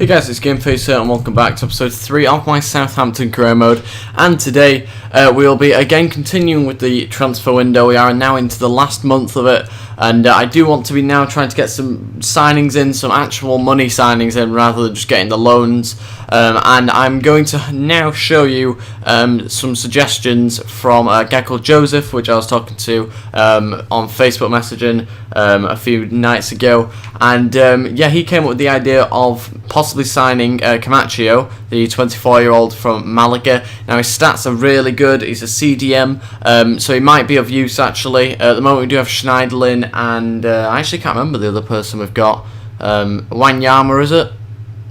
Hey guys, it's GameFace here and welcome back to episode 3 of my Southampton career mode. And today we'll be again continuing with the transfer window. We are now into the last month of it, and I do want to be now trying to get some signings in, some actual money signings in, rather than just getting the loans. And I'm going to now show you some suggestions from a guy called Joseph, which I was talking to on Facebook messaging a few nights ago. And yeah, he came up with the idea of possibly signing Camacho, the 24-year-old from Malaga. Now his stats are really good. He's a CDM, so he might be of use actually. At the moment we do have Schneiderlin and I actually can't remember the other person we've got. Wanyama, is it?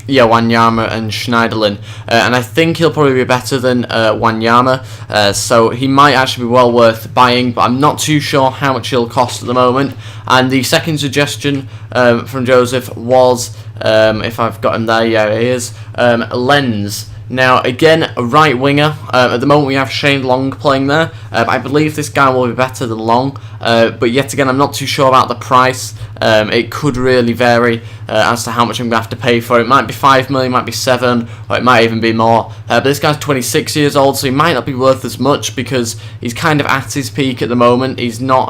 Yeah, Wanyama and Schneiderlin, and I think he'll probably be better than Wanyama, so he might actually be well worth buying, but I'm not too sure how much he'll cost at the moment. And the second suggestion from Joseph was, if I've got him there, yeah he is, Lens. Now again, a right winger. At the moment we have Shane Long playing there. I believe this guy will be better than Long, but yet again I'm not too sure about the price. It could really vary as to how much I'm going to have to pay for it. It might be 5 million, might be 7, or it might even be more. But this guy's 26 years old, so he might not be worth as much because he's kind of at his peak at the moment. He's not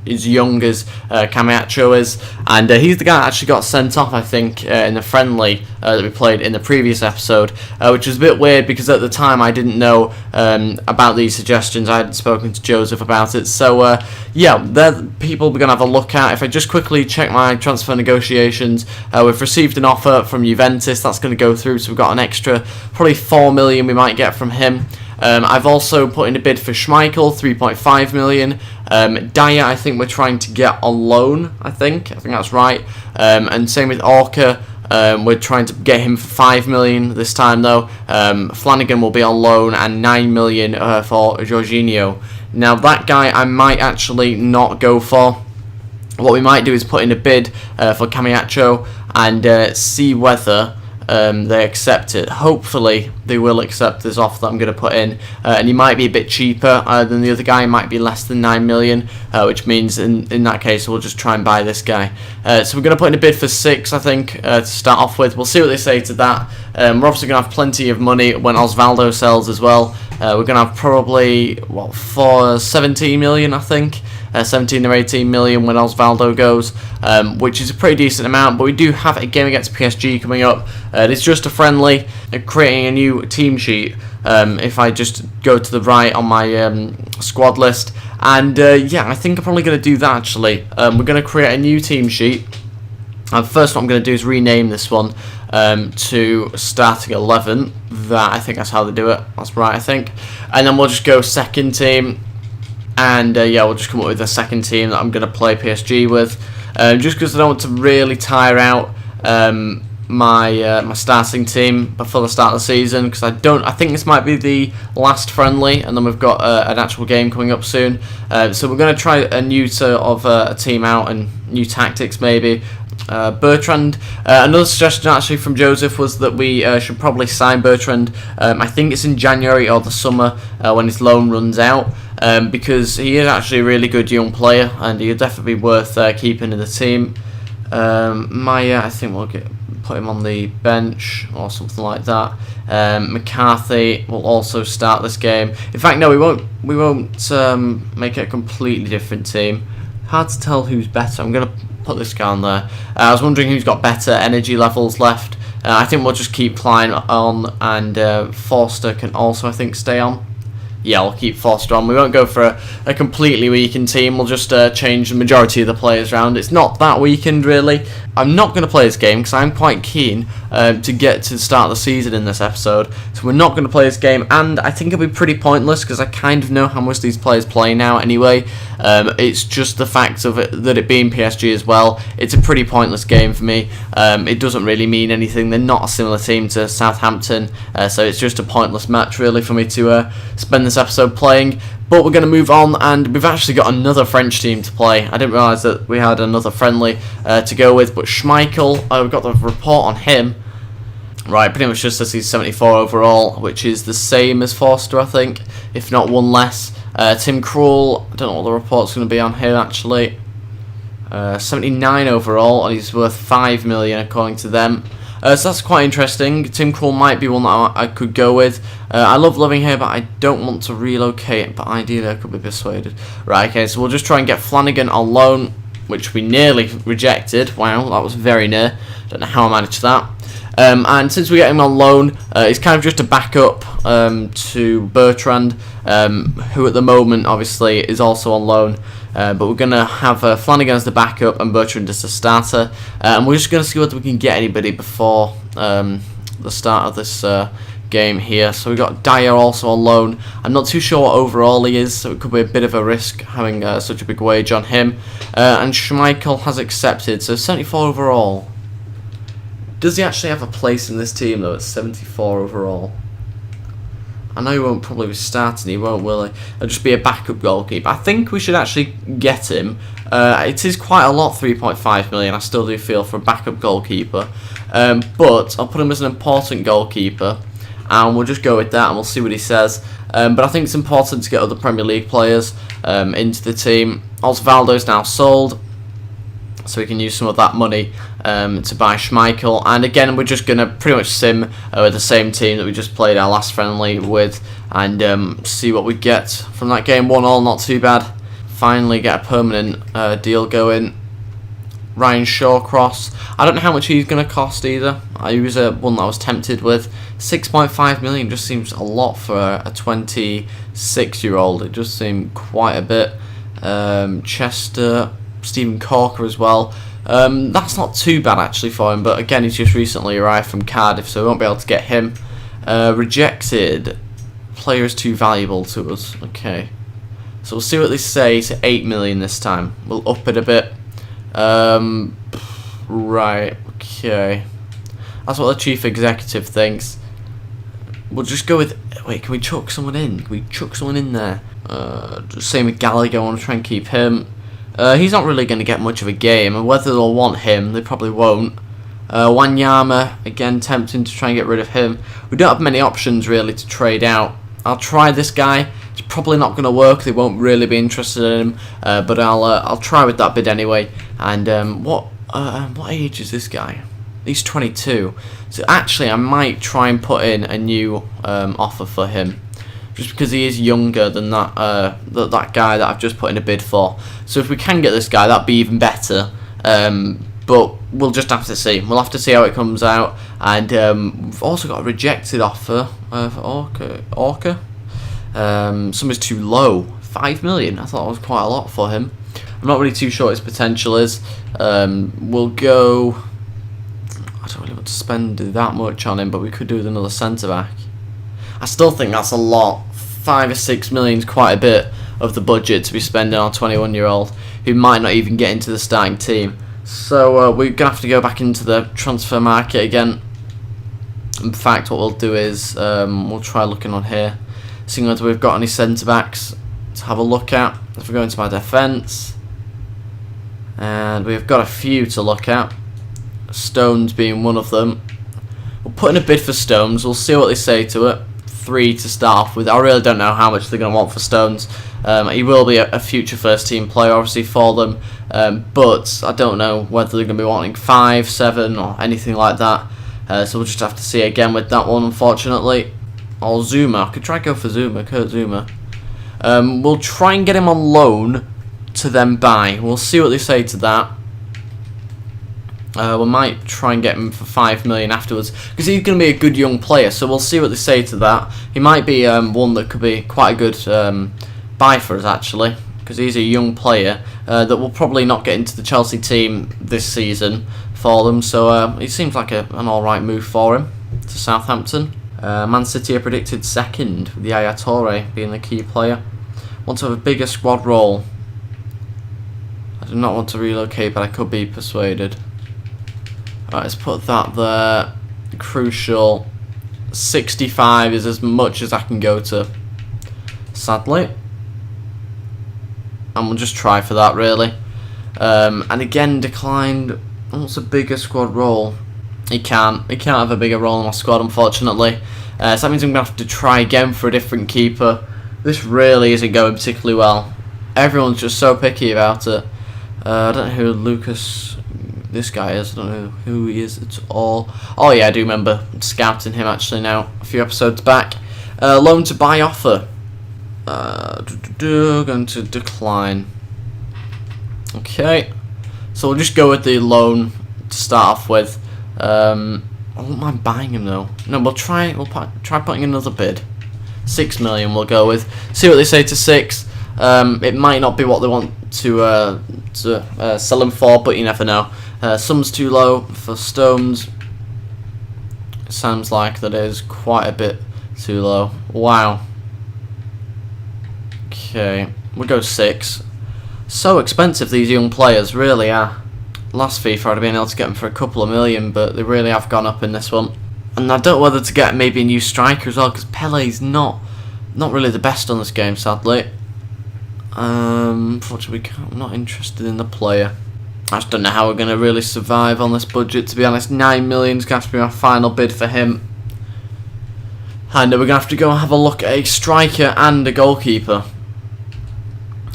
as young as Camacho is, and he's the guy that actually got sent off, I think, in the friendly that we played in the previous episode, which was a bit weird because at the time I didn't know about these suggestions. I hadn't spoken to Joseph about it, so yeah, they're people we're going to have a look at. If I just quickly check my transfer negotiations, we've received an offer from Juventus. That's going to go through, so we've got an extra probably 4 million we might get from him. I've also put in a bid for Schmeichel, 3.5 million. Dyer, I think we're trying to get on loan, I think that's right. And same with Orca. We're trying to get him for 5 million this time though. Flanagan will be on loan, and 9 million for Jorginho. Now that guy I might actually not go for. What we might do is put in a bid for Camacho and see whether they accept it. Hopefully they will accept this offer that I'm going to put in, and he might be a bit cheaper than the other guy. He might be less than 9 million, which means in that case we'll just try and buy this guy. So we're going to put in a bid for 6, I think, to start off with. We'll see what they say to that. We're obviously going to have plenty of money when Osvaldo sells as well. We're going to have probably, what, for 17 million, I think. 17 or 18 million when Osvaldo goes, which is a pretty decent amount. But we do have a game against PSG coming up. It's just a friendly, creating a new team sheet. If I just go to the right on my squad list, and yeah, I think I'm probably going to do that actually. We're going to create a new team sheet. First, what I'm going to do is rename this one to starting 11. I think that's how they do it. That's right, I think. And then we'll just go second team. And yeah, we'll just come up with a second team that I'm going to play PSG with, just because I don't want to really tire out my starting team before the start of the season, because I think this might be the last friendly, and then we've got an actual game coming up soon. So we're going to try a new sort of a team out and new tactics maybe. Bertrand, another suggestion actually from Joseph was that we should probably sign Bertrand. I think it's in January or the summer when his loan runs out, because he is actually a really good young player and he'll definitely be worth keeping in the team. Maya, I think we'll put him on the bench or something like that. McCarthy will also start this game. In fact, no, we won't make it a completely different team. Hard to tell who's better. I'm going to put this guy on there. I was wondering who's got better energy levels left. I think we'll just keep Klein on, and Forster can also, I think, stay on. Yeah, we'll keep Forster on. We won't go for a completely weakened team. We'll just change the majority of the players around. It's not that weakened, really. I'm not going to play this game because I'm quite keen to get to the start of the season in this episode. So we're not going to play this game, and I think it'll be pretty pointless because I kind of know how much these players play now anyway. It's just the fact of it that it being PSG as well. It's a pretty pointless game for me. It doesn't really mean anything. They're not a similar team to Southampton, so it's just a pointless match really for me to spend this episode playing. But we're going to move on, and we've actually got another French team to play. I didn't realise that we had another friendly to go with, but Schmeichel, we've got the report on him. Right, pretty much just says he's 74 overall, which is the same as Forster, I think, if not one less. Tim Krul, I don't know what the report's going to be on here actually. 79 overall, and he's worth 5 million according to them. So that's quite interesting. Tim Krul might be one that I could go with. I love living here, but I don't want to relocate. But ideally, I could be persuaded. Right, okay, so we'll just try and get Flanagan on loan, which we nearly rejected. Wow, that was very near. Don't know how I managed that. And since we get him on loan, he's kind of just a backup to Bertrand, who at the moment obviously is also on loan. But we're going to have Flanagan as the backup and Bertrand as the starter. And we're just going to see whether we can get anybody before the start of this game here. So we've got Dyer also on loan. I'm not too sure what overall he is, so it could be a bit of a risk having such a big wage on him. And Schmeichel has accepted, so 74 overall. Does he actually have a place in this team though at 74 overall? I know he won't probably be starting, he won't, will he? He'll just be a backup goalkeeper. I think we should actually get him. It is quite a lot, 3.5 million, I still do feel, for a backup goalkeeper. But I'll put him as an important goalkeeper, and we'll just go with that and we'll see what he says. But I think it's important to get other Premier League players into the team. Osvaldo's now sold, so we can use some of that money to buy Schmeichel. And again, we're just going to pretty much sim with the same team that we just played our last friendly with, and see what we get from that game. 1-1, not too bad. Finally get a permanent deal going. Ryan Shawcross. I don't know how much he's going to cost either. He was one that I was tempted with. 6.5 million just seems a lot for a 26-year-old. It just seemed quite a bit. Chester, Stephen Corker as well. That's not too bad actually for him, but again, he's just recently arrived from Cardiff, so we won't be able to get him. Rejected. Player is too valuable to us. Okay. So we'll see what they say to 8 million this time. We'll up it a bit. Right, okay. That's what the chief executive thinks. We'll just go with... Wait, can we chuck someone in? Can we chuck someone in there? Same with Gallagher, I want to try and keep him. He's not really going to get much of a game, and whether they'll want him, they probably won't. Wanyama, again, tempting to try and get rid of him. We don't have many options, really, to trade out. I'll try this guy. It's probably not going to work. They won't really be interested in him, but I'll try with that bid anyway. And what age is this guy? He's 22. So actually, I might try and put in a new offer for him, just because he is younger than that that guy that I've just put in a bid for. So if we can get this guy, that'd be even better. But we'll just have to see. We'll have to see how it comes out. And we've also got a rejected offer for Orca. Something's too low. 5 million. I thought that was quite a lot for him. I'm not really too sure what his potential is. We'll go... I don't really want to spend that much on him, but we could do with another centre-back. I still think that's a lot. 5 or 6 million is quite a bit of the budget to be spending on a 21-year-old who might not even get into the starting team. So we're going to have to go back into the transfer market again. In fact, what we'll do is we'll try looking on here, seeing whether we've got any centre-backs to have a look at. If we go into my defence, and we've got a few to look at, Stones being one of them. We'll put in a bid for Stones. We'll see what they say to it. 3 to start off with. I really don't know how much they're going to want for Stones. He will be a future first team player obviously for them, but I don't know whether they're going to be wanting 5, 7 or anything like that. So we'll just have to see again with that one, unfortunately. Or Zuma. I could try and go for Zuma, Kurt Zuma. We'll try and get him on loan to then buy. We'll see what they say to that. We might try and get him for 5 million afterwards, because he's going to be a good young player, so we'll see what they say to that. He might be one that could be quite a good buy for us, actually, because he's a young player that will probably not get into the Chelsea team this season for them, so he seems like an alright move for him to Southampton. Man City are predicted second, with the Yaya Toure being the key player. Want to have a bigger squad role. I do not want to relocate, but I could be persuaded. Alright, let's put that there. Crucial. 65 is as much as I can go to, sadly. And we'll just try for that, really. And again, declined. What's a bigger squad role? He can't have a bigger role in my squad, unfortunately. So that means I'm going to have to try again for a different keeper. This really isn't going particularly well. Everyone's just so picky about it. I don't know who Lucas this guy is. I don't know who he is at all. Oh yeah, I do remember scouting him actually now a few episodes back. Loan to buy offer. Going to decline. Okay, so we'll just go with the loan to start off with. I won't mind buying him though. No, we'll try putting another bid. 6 million we'll go with. See what they say to 6. It might not be what they want to sell him for, but you never know. Sum's too low for Stones. It sounds like that is quite a bit too low. Wow. Okay, we'll go 6. So expensive, these young players really are. Last FIFA I'd have been able to get them for a couple of million, but they really have gone up in this one. And I don't know whether to get maybe a new striker as well, because Pele's not really the best on this game, sadly. Unfortunately, I'm not interested in the player. I just don't know how we're going to really survive on this budget, to be honest. 9 million's going to have to be my final bid for him. And we're going to have to go and have a look at a striker and a goalkeeper.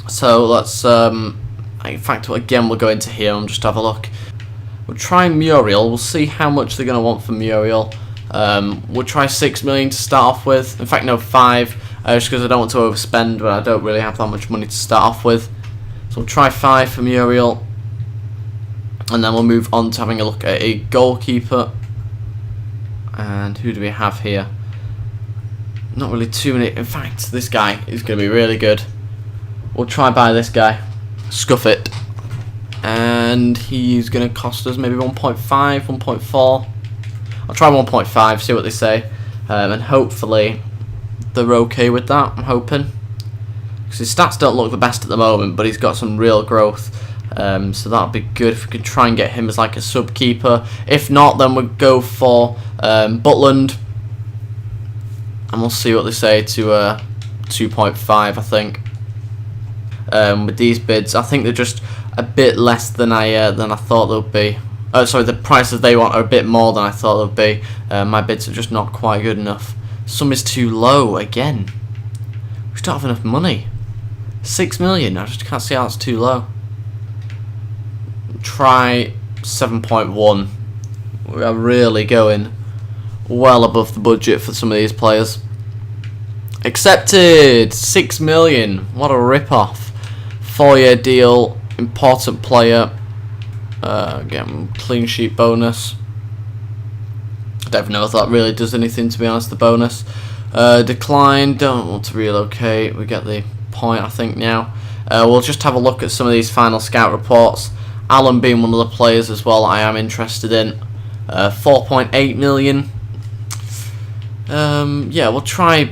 So let's, in fact, again, we'll go into here and just have a look. We'll try Muriel. We'll see how much they're going to want for Muriel. We'll try 6 million to start off with. In fact, no, 5. Just because I don't want to overspend, but I don't really have that much money to start off with. So we'll try 5 for Muriel. And then we'll move on to having a look at a goalkeeper. And who do we have here? Not really too many. In fact, this guy is going to be really good. We'll try buy this guy. Scuff it. And he's going to cost us maybe 1.5, 1.4. I'll try 1.5, see what they say. And hopefully they're okay with that, I'm hoping. Because his stats don't look the best at the moment, but he's got some real growth. So that'll be good if we could try and get him as like a sub keeper. If not, then we'll go for Butland. And we'll see what they say to 2.5, I think. With these bids, I think they're just a bit less than I thought they'll be. Sorry, the prices they want are a bit more than I thought they'll be. My bids are just not quite good enough. Some is too low again. We don't have enough money. 6 million. I just can't see how it's too low. Try 7.1. We are really going well above the budget for some of these players. Accepted. 6 million. What a rip-off. 4-year deal. Important player. Again, clean sheet bonus. I don't know if that really does anything, to be honest, the bonus. Decline, don't want to relocate. We get the point, I think, now. We'll just have a look at some of these final scout reports. Alan being one of the players as well I am interested in. 4.8 million. Yeah, we'll try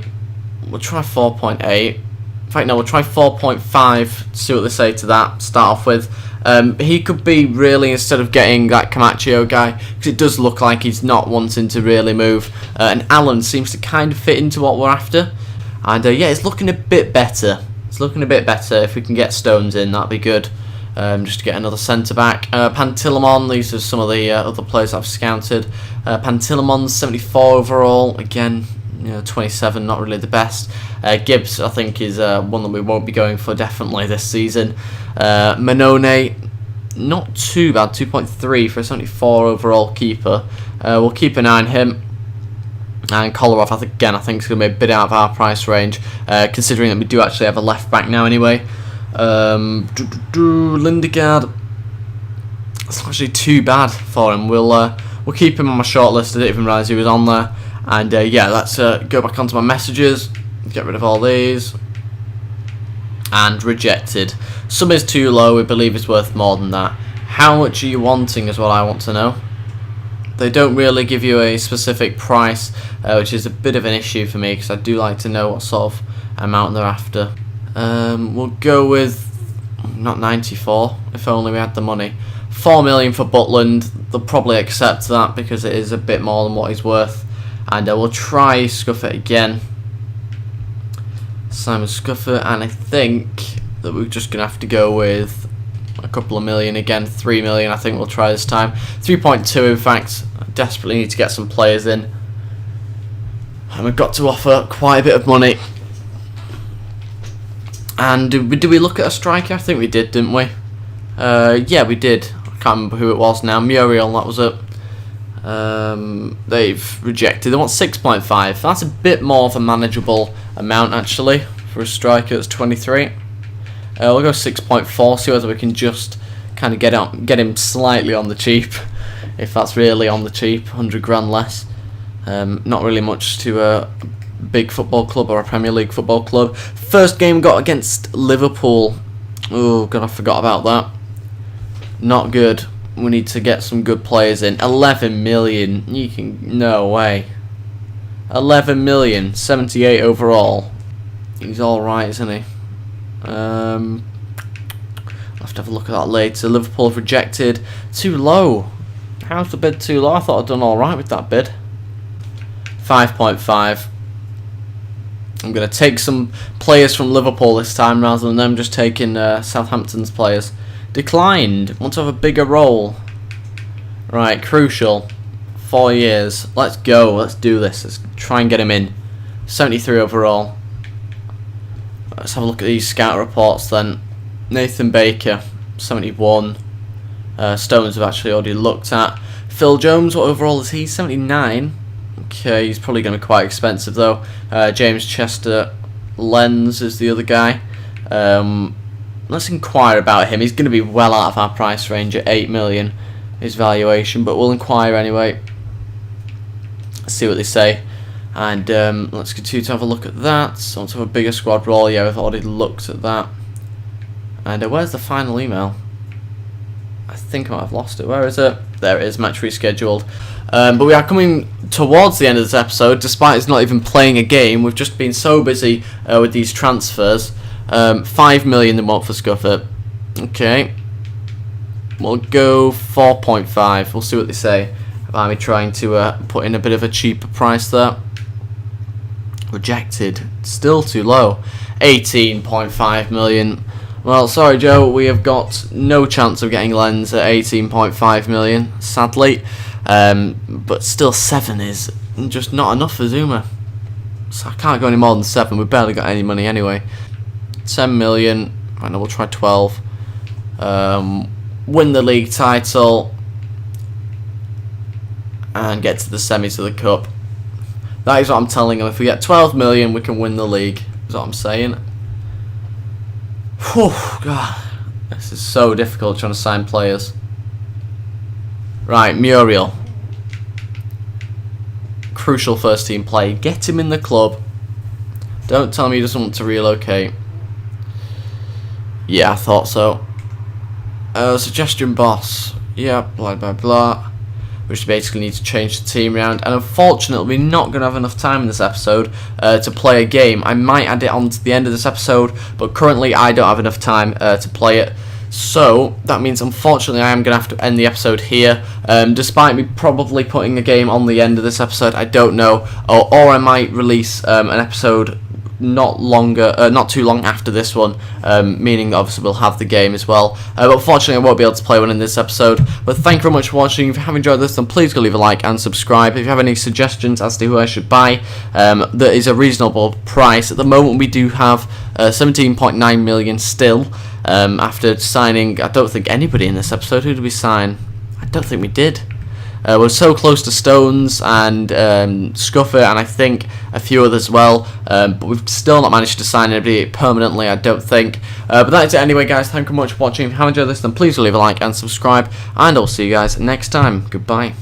4.8. In fact, no, we'll try 4.5, see what they say to that, start off with. He could be really, instead of getting that Camacho guy, because it does look like he's not wanting to really move. And Alan seems to kind of fit into what we're after. And yeah, it's looking a bit better. It's looking a bit better. If we can get Stones in, that'd be good. Just to get another centre-back. Pantilimon, these are some of the other players I've scouted. Pantilimon's 74 overall. Again, you know, 27, not really the best. Gibbs, I think, is one that we won't be going for definitely this season. Manone, not too bad, 2.3 for a 74 overall keeper. We'll keep an eye on him. And Kolarov, I think is going to be a bit out of our price range, considering that we do actually have a left back now anyway. Lindegaard, it's not actually too bad for him. We'll keep him on my short list. I didn't even realise he was on there. And yeah, let's go back onto my messages. Get rid of all these. And rejected. Some is too low. We believe it's worth more than that. How much are you wanting is what I want to know. They don't really give you a specific price, which is a bit of an issue for me, because I do like to know what sort of amount they're after. We'll go with not 94, if only we had the money. 4 million for Butland. They'll probably accept that because it is a bit more than what he's worth. And we'll try Scuff it again. Simon Scuffer, and I think that we're just going to have to go with a couple of million again. 3 million I think we'll try this time. 3.2 in fact. I desperately need to get some players in. And we've got to offer quite a bit of money. And did we look at a striker? I think we did, didn't we? Yeah, we did. Can't remember who it was now. Muriel, that was it. They've rejected. They want 6.5. That's a bit more of a manageable amount actually for a striker that's 23. We'll go 6.4. See whether we can just kind of get him slightly on the cheap, if that's really on the cheap. 100 grand less. Not really much to a big football club or a Premier League football club. First game got against Liverpool. Oh god, I forgot about that. Not good. We need to get some good players in. 11 million. You can... No way. 11 million. 78 overall. He's alright, isn't he? I'll have to have a look at that later. Liverpool have rejected. Too low. How's the bid too low? I thought I'd done alright with that bid. 5.5. I'm going to take some players from Liverpool this time rather than them just taking Southampton's players. Declined. Want to have a bigger role. Right, crucial. 4 years. Let's go. Let's do this. Let's try and get him in. 73 overall. Let's have a look at these scout reports then. Nathan Baker, 71. Stones have actually already looked at. Phil Jones, what overall is he? 79. Okay, he's probably going to be quite expensive though. James Chester Lens is the other guy. Let's inquire about him. He's going to be well out of our price range at 8 million, his valuation, but we'll inquire anyway. Let's see what they say. And let's continue to have a look at that. So want to have a bigger squad role. Yeah, we've already looked at that. And where's the final email? I think I might have lost it. Where is it? There it is, match rescheduled. But we are coming towards the end of this episode, despite us not even playing a game. We've just been so busy with these transfers. 5 million they want for Scuffer. Okay. We'll go 4.5. We'll see what they say about me trying to put in a bit of a cheaper price there. Rejected. Still too low. 18.5 million. Well, sorry Joe, we have got no chance of getting Lens at 18.5 million, sadly. But still 7 is just not enough for Zuma. So I can't go any more than 7. We've barely got any money anyway. 10 million. Right, now we'll try 12. Win the league title. And get to the semis of the cup. That is what I'm telling them. If we get 12 million, we can win the league. Is what I'm saying. Whew, God. This is so difficult trying to sign players. Right, Muriel. Crucial first team play. Get him in the club. Don't tell me he doesn't want to relocate. Yeah, I thought so. Suggestion boss. Yeah, blah blah blah. We just basically need to change the team around, and unfortunately we're not going to have enough time in this episode to play a game. I might add it on to the end of this episode, but currently I don't have enough time to play it. So that means unfortunately I am going to have to end the episode here. Despite me probably putting a game on the end of this episode, I don't know, or I might release an episode not too long after this one, meaning that obviously we'll have the game as well. But unfortunately I won't be able to play one in this episode. But thank you very much for watching. If you have enjoyed this, then please go leave a like and subscribe. If you have any suggestions as to who I should buy, that is a reasonable price. At the moment we do have 17.9 million still, after signing, I don't think anybody in this episode. Who did we sign? I don't think we did. We're so close to Stones and Scuffer, and I think a few others as well, but we've still not managed to sign anybody permanently, I don't think. But that's it anyway, guys. Thank you very much for watching. If you have enjoyed this, then please leave a like and subscribe, and I'll see you guys next time. Goodbye.